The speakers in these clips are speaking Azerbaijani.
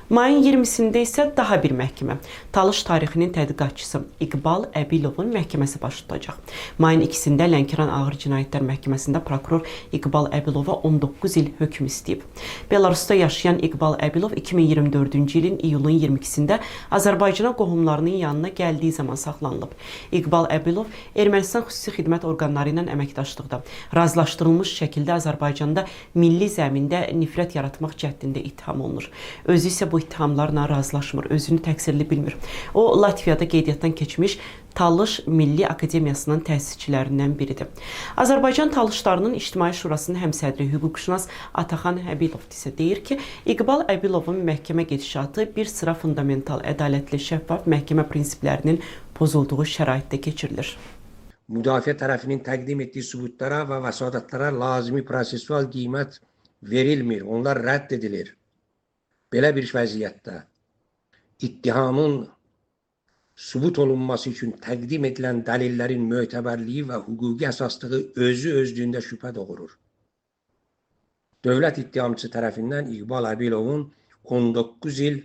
Mayın 20-sində isə daha bir məhkəmə, Talış tarixinin tədqiqatçısı İqbal Əbilovun məhkəməsi baş tutacaq. Mayın 2-sində Lənkəran Ağır Cinayətlər Məhkəməsində prokuror İqbal Əbilova 19 il hökm istəyib. Belarusda yaşayan İqbal Əbilov 2024-cü ilin iyulun 22-sində Azərbaycana qohumlarının yanına gəldiyi zaman saxlanılıb. İqbal Əbilov Ermənistan xüsusi xidmət orqanları ilə əməkdaşlıqda, razılaşdırılmış şəkildə Azərbaycanda milli zəmində nifrət yaratmaq cəhdində ittiham olunur. Özü isə bu ittihamlarla razılaşmır, özünü təqsirli bilmir. O, Latviyada qeydiyyatdan keçmiş Talış Milli Akademiyasının təsisçilərindən biridir. Azərbaycan Talışlarının İctimai Şurasının həmsədri hüquqşünas Ataxan Həbilov isə deyir ki, İqbal Əbilovun məhkəmə gedişatı bir sıra fundamental, ədalətli, şəffaf məhkəmə prinsiplərinin pozulduğu şəraitdə keçirilir. Müdafiə tərəfinin təqdim etdiyi sübutlara və vəsadətlərə lazımi prosesual qiymət verilmir, onlar rədd edilir. Belə bir vəziyyətdə ittihamın sübut olunması üçün təqdim edilən dəlillərin mötəbərliyi və hüquqi əsaslığı özü-özlüyündə şübhə doğurur. Dövlət ittihamçısı tərəfindən İqbal Əbilovun 19 il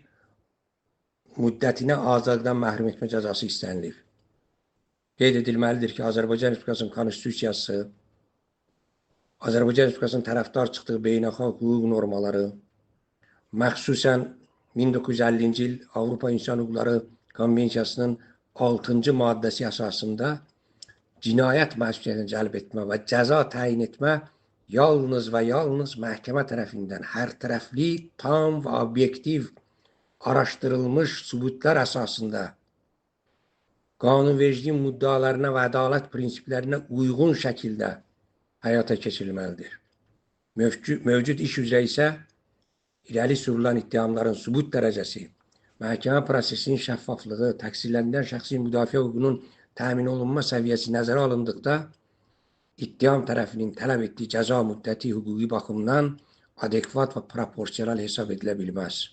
müddətinə azadlıqdan məhrum etmə cəzası istənilib. Qeyd edilməlidir ki, Azərbaycan Respublikasının Konstitusiyası, Azərbaycan Respublikasının tərəfdar çıxdığı beynəlxalq hüquq normaları, məxsusən 1950-ci il Avropa İnsan Hüquqları Konvensiyasının 6-cı maddəsi əsasında cinayət məsuliyyətinə cəlb etmə və cəza təyin etmə yalnız və yalnız məhkəmə tərəfindən hərtərəfli, tam və obyektiv araşdırılmış sübutlar əsasında qanunvericiliyin müddalarına və ədalət prinsiplərinə uyğun şəkildə həyata keçirilməlidir. Mövcud iş üzrə isə irəli sürülən ittihamların sübut dərəcəsi, məhkəmə prosesinin şəffaflığı, təqsirləndirilən şəxsin müdafiə hüququnun təmin olunma səviyyəsi nəzərə alındıqda, ittiham tərəfinin tələb etdiyi cəza müddəti hüquqi baxımdan adekvat və proporsional hesab edilə bilməz.